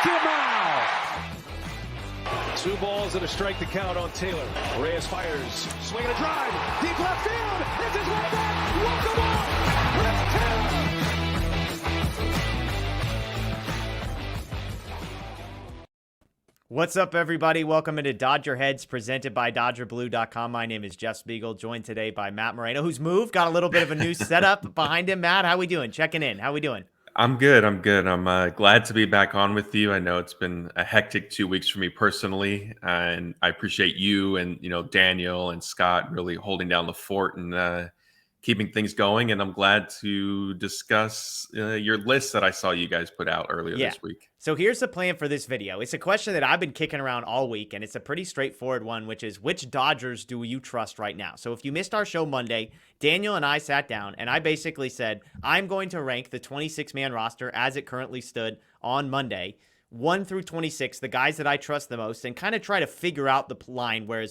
Two balls and a strike to count on Taylor. Reyes fires, swing and a drive, deep left field. It's his way back. Walk the ball. Chris Taylor. What's up, everybody? Welcome into DodgerHeads, presented by DodgerBlue.com. My name is Jeff Spiegel, joined today by Matt Moreno, who's moved, got a little bit of a new setup behind him. Matt, how we doing? Checking in. How we doing? I'm good. I'm glad to be back on with you. I know it's been a hectic 2 weeks for me personally, and I appreciate you and Daniel and Scott really holding down the fort and keeping things going. And I'm glad to discuss your list that I saw you guys put out earlier this week. So here's the plan for this video. It's a question that I've been kicking around all week, and it's a pretty straightforward one, which is, which Dodgers do you trust right now? So if you missed our show Monday, Daniel and I sat down, and I basically said, I'm going to rank the 26-man roster as it currently stood on Monday, 1 through 26, the guys that I trust the most, and kind of try to figure out the line. Where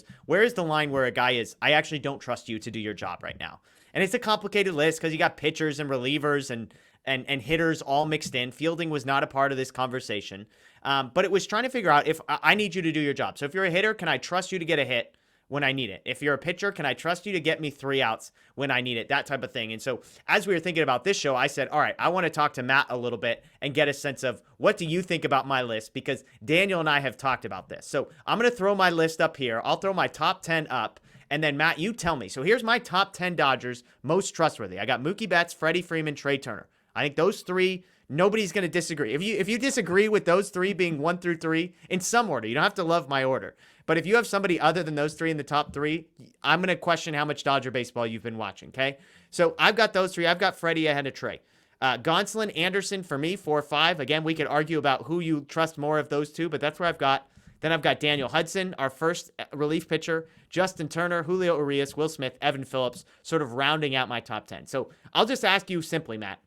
is the line where a guy is, I actually don't trust you to do your job right now? And it's a complicated list because you got pitchers and relievers and hitters all mixed in. Fielding was not a part of this conversation. But it was trying to figure out if I need you to do your job. So if you're a hitter, can I trust you to get a hit when I need it? If you're a pitcher, can I trust you to get me 3 outs when I need it? That type of thing. And so as we were thinking about this show, I said, all right, I want to talk to Matt a little bit and get a sense of what do you think about my list? Because Daniel and I have talked about this. So I'm going to throw my list up here. I'll throw my top 10 up. And then, Matt, you tell me. So here's my top 10 Dodgers most trustworthy. I got Mookie Betts, Freddie Freeman, Trey Turner. I think those 3, nobody's going to disagree. If you disagree with those 3 being 1 through 3 in some order, you don't have to love my order. But if you have somebody other than those 3 in the top 3, I'm going to question how much Dodger baseball you've been watching, okay? So I've got those 3. I've got Freddie ahead of Trey. Gonsolin, Anderson for me, 4 or 5. Again, we could argue about who you trust more of those 2, but that's where I've got. Then I've got Daniel Hudson, our first relief pitcher, Justin Turner, Julio Urias, Will Smith, Evan Phillips, sort of rounding out my top 10. So I'll just ask you simply, Matt,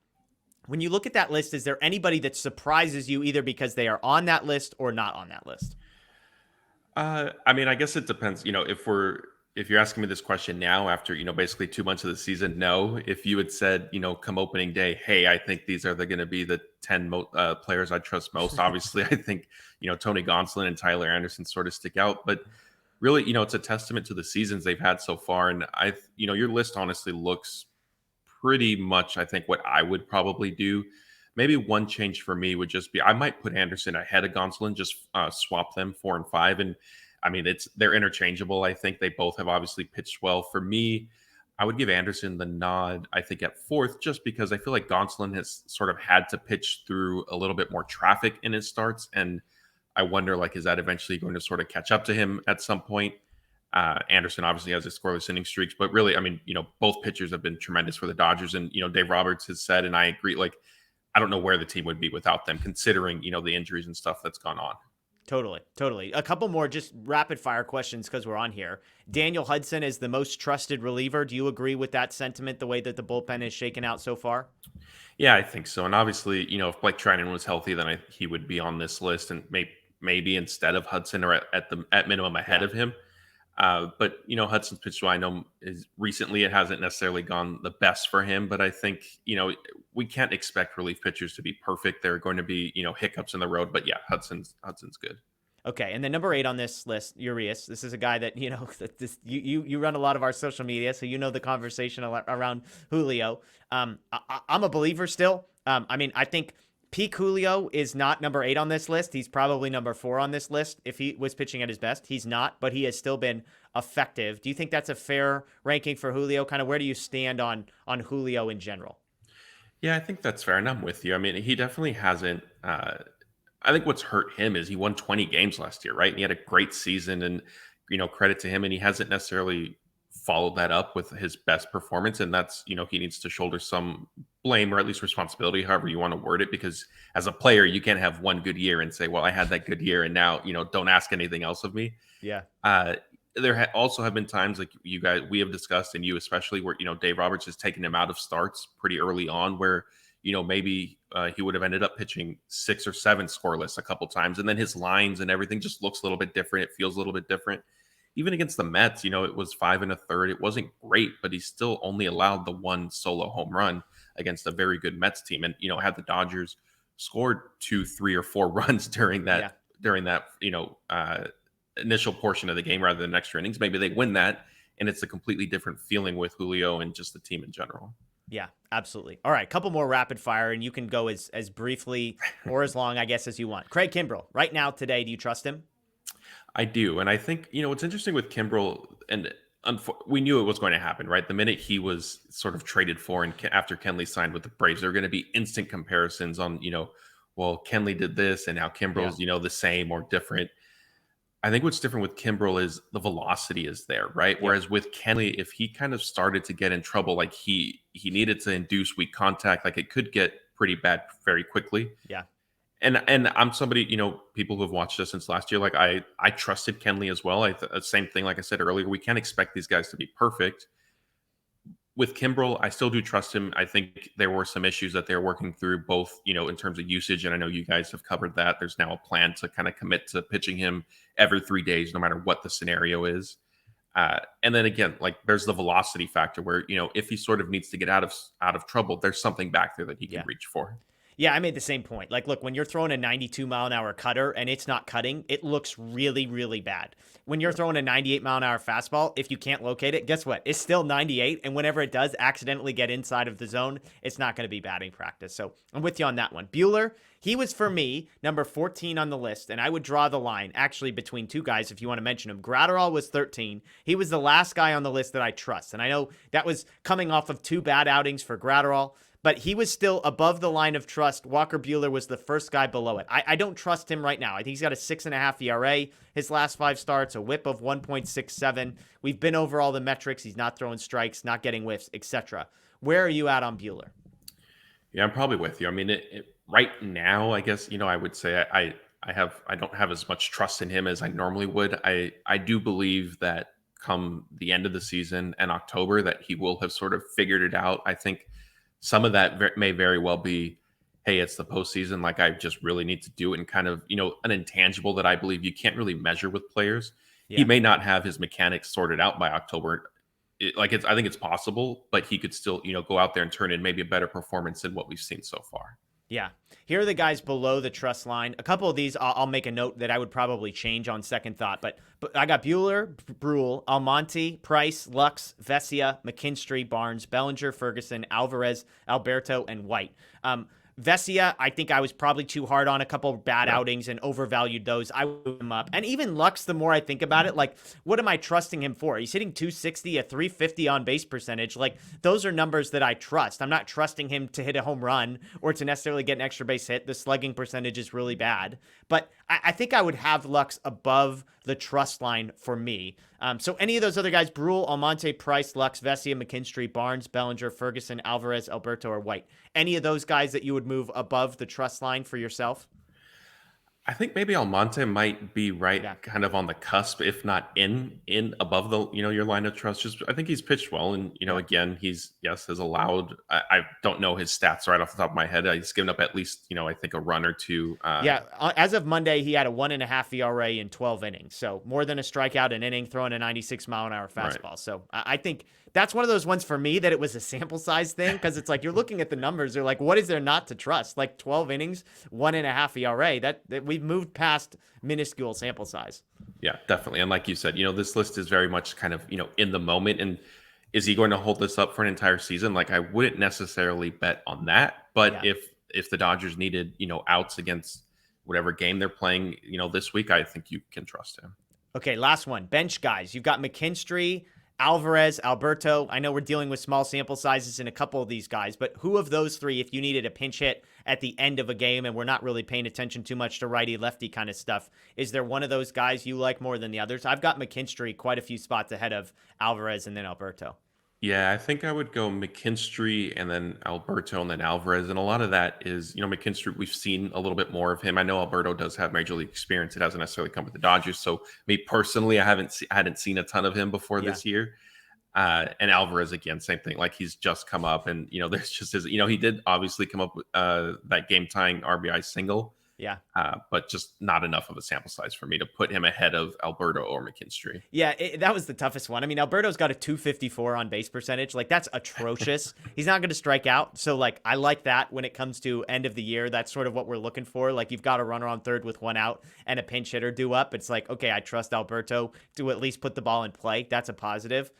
when you look at that list, is there anybody that surprises you either because they are on that list or not on that list? I mean, I guess it depends. If you're asking me this question now after, basically 2 months of the season, no. If you had said, come opening day, hey, I think these are going to be the 10 players I trust most. Obviously, I think, Tony Gonsolin and Tyler Anderson sort of stick out. But really, it's a testament to the seasons they've had so far. And your list honestly looks pretty much, I think, what I would probably do. Maybe one change for me would just be I might put Anderson ahead of Gonsolin, just swap them 4 and 5. And I mean, they're interchangeable. I think they both have obviously pitched well. For me, I would give Anderson the nod, I think, at 4th, just because I feel like Gonsolin has sort of had to pitch through a little bit more traffic in his starts. And I wonder, is that eventually going to sort of catch up to him at some point? Anderson obviously has his scoreless inning streaks, but really, I mean, both pitchers have been tremendous for the Dodgers. And, Dave Roberts has said, and I agree, I don't know where the team would be without them, considering, the injuries and stuff that's gone on. Totally. A couple more just rapid fire questions because we're on here. Daniel Hudson is the most trusted reliever. Do you agree with that sentiment, the way that the bullpen is shaken out so far? Yeah, I think so. And obviously, if Blake Trinan was healthy, then he would be on this list and maybe instead of Hudson or at minimum ahead of him. But Hudson's pitch, I know recently it hasn't necessarily gone the best for him, but I think, we can't expect relief pitchers to be perfect. There are going to be, hiccups in the road, but yeah, Hudson's good. Okay. And then number 8 on this list, Urias. This is a guy that, you run a lot of our social media, so the conversation around Julio. I'm a believer still. I mean, I think peak Julio is not number 8 on this list. He's probably number 4 on this list. If he was pitching at his best, he's not, but he has still been effective. Do you think that's a fair ranking for Julio? Kind of where do you stand on Julio in general? Yeah, I think that's fair. And I'm with you. I mean, he definitely hasn't, I think what's hurt him is he won 20 games last year, right? And he had a great season and, credit to him. And he hasn't necessarily followed that up with his best performance. And that's, he needs to shoulder some blame or at least responsibility, however you want to word it, because as a player, you can't have one good year and say, well, I had that good year and now, don't ask anything else of me. Yeah. There also have been times like we have discussed, and you especially, where, Dave Roberts has taken him out of starts pretty early on where, maybe he would have ended up pitching 6 or 7 scoreless a couple times. And then his lines and everything just looks a little bit different. It feels a little bit different. Even against the Mets, it was 5 1/3. It wasn't great, but he still only allowed the 1 solo home run against a very good Mets team. And, had the Dodgers scored 2, 3, or 4 runs during that Yeah. initial portion of the game rather than extra innings. Maybe they win that, and it's a completely different feeling with Julio and just the team in general. Yeah, absolutely. All right, couple more rapid fire, and you can go as briefly or as long, I guess, as you want. Craig Kimbrell, right now, today, do you trust him? I do, and I think what's interesting with Kimbrell, and we knew it was going to happen, right? The minute he was sort of traded for, and after Kenley signed with the Braves, there are going to be instant comparisons on, well, Kenley did this, and now Kimbrell's, the same or different. I think what's different with Kimbrell is the velocity is there, right? Yeah. Whereas with Kenley, if he kind of started to get in trouble, like he needed to induce weak contact, like it could get pretty bad very quickly. Yeah. And I'm somebody, people who have watched us since last year, like I trusted Kenley as well. Same thing, like I said earlier, we can't expect these guys to be perfect. With Kimbrell, I still do trust him. I think there were some issues that they're working through, both, in terms of usage. And I know you guys have covered that. There's now a plan to kind of commit to pitching him every 3 days, no matter what the scenario is. And then again, like there's the velocity factor where, if he sort of needs to get out of trouble, there's something back there that he can reach for. Yeah, I made the same point. Like, look, when you're throwing a 92-mile-an-hour cutter and it's not cutting, it looks really, really bad. When you're throwing a 98-mile-an-hour fastball, if you can't locate it, guess what? It's still 98, and whenever it does accidentally get inside of the zone, it's not going to be batting practice. So I'm with you on that one. Bueller, he was, for me, number 14 on the list, and I would draw the line, actually, between two guys, if you want to mention him. Gratterall was 13. He was the last guy on the list that I trust, and I know that was coming off of 2 bad outings for Gratterall, but he was still above the line of trust. Walker Bueller was the first guy below it. I don't trust him right now. I think he's got a 6.5 ERA. His last 5 starts, a whip of 1.67. We've been over all the metrics. He's not throwing strikes, not getting whiffs, etc. Where are you at on Bueller? Yeah, I'm probably with you. I mean, right now, I guess, I would say I don't have as much trust in him as I normally would. I do believe that come the end of the season and October that he will have sort of figured it out. I think some of that may very well be, hey, it's the postseason. Like I just really need to do it, and kind of, an intangible that I believe you can't really measure with players. Yeah. He may not have his mechanics sorted out by October. I think it's possible, but he could still, go out there and turn in maybe a better performance than what we've seen so far. Yeah. Here are the guys below the trust line. A couple of these, I'll make a note that I would probably change on second thought. But I got Bueller, Brule, Almonte, Price, Lux, Vesia, McKinstry, Barnes, Bellinger, Ferguson, Alvarez, Alberto, and White. Vesia, I think I was probably too hard on a couple bad outings and overvalued those. I would move him up. And even Lux, the more I think about it, like, what am I trusting him for? He's hitting 260, a 350 on base percentage. Like, those are numbers that I trust. I'm not trusting him to hit a home run or to necessarily get an extra base hit. The slugging percentage is really bad. But I think I would have Lux above the trust line for me. So any of those other guys, Brule, Almonte, Price, Lux, Vesia, McKinstry, Barnes, Bellinger, Ferguson, Alvarez, Alberto, or White, any of those guys that you would move above the trust line for yourself? I think maybe Almonte might be kind of on the cusp, if not in above the, your line of trust. Just, I think he's pitched well. And, again, has allowed, I don't know his stats right off the top of my head. He's given up at least, I think a run or two. As of Monday, he had a 1.5 ERA in 12 innings. So more than a strikeout an inning, throwing a 96-mile-an-hour fastball. Right. So I think that's one of those ones for me that it was a sample size thing, because it's like you're looking at the numbers. They're like, what is there not to trust? Like 12 innings, 1.5 ERA. That we've moved past minuscule sample size. Yeah, definitely. And like you said, this list is very much kind of, in the moment. And is he going to hold this up for an entire season? Like I wouldn't necessarily bet on that. But if the Dodgers needed, outs against whatever game they're playing, this week, I think you can trust him. Okay, last one. Bench guys. You've got McKinstry, Alvarez, Alberto. I know we're dealing with small sample sizes in a couple of these guys, but who of those three, if you needed a pinch hit at the end of a game and we're not really paying attention too much to righty-lefty kind of stuff, is there one of those guys you like more than the others? I've got McKinstry quite a few spots ahead of Alvarez and then Alberto. Yeah, I think I would go McKinstry and then Alberto and then Alvarez. And a lot of that is, McKinstry, we've seen a little bit more of him. I know Alberto does have major league experience. It hasn't necessarily come with the Dodgers. So me personally, I hadn't seen a ton of him before this year. And Alvarez, again, same thing. Like he's just come up and, there's just his, he did obviously come up with that game tying RBI single. Yeah. But just not enough of a sample size for me to put him ahead of Alberto or McKinstry. Yeah, that was the toughest one. I mean, Alberto's got a 254 on base percentage. Like, that's atrocious. He's not going to strike out. So, like, I like that when it comes to end of the year. That's sort of what we're looking for. Like, you've got a runner on third with one out and a pinch hitter due up. It's like, okay, I trust Alberto to at least put the ball in play. That's a positive.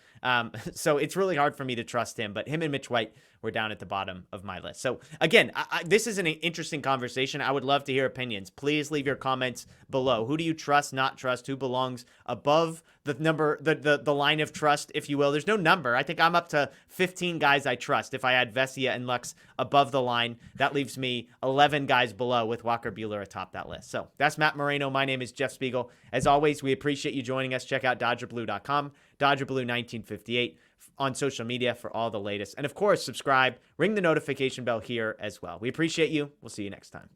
So it's really hard for me to trust him. But him and Mitch White were down at the bottom of my list. So, again, this is an interesting conversation. I would love to hear opinions. Please leave your comments below. Who do you trust, not trust? Who belongs above the number, the line of trust, if you will? There's no number. I think I'm up to 15 guys I trust. If I add Vesia and Lux above the line, that leaves me 11 guys below with Walker Bueller atop that list. So that's Matt Moreno. My name is Jeff Spiegel. As always, we appreciate you joining us. Check out DodgerBlue.com, DodgerBlue1958 on social media for all the latest. And of course, subscribe, ring the notification bell here as well. We appreciate you. We'll see you next time.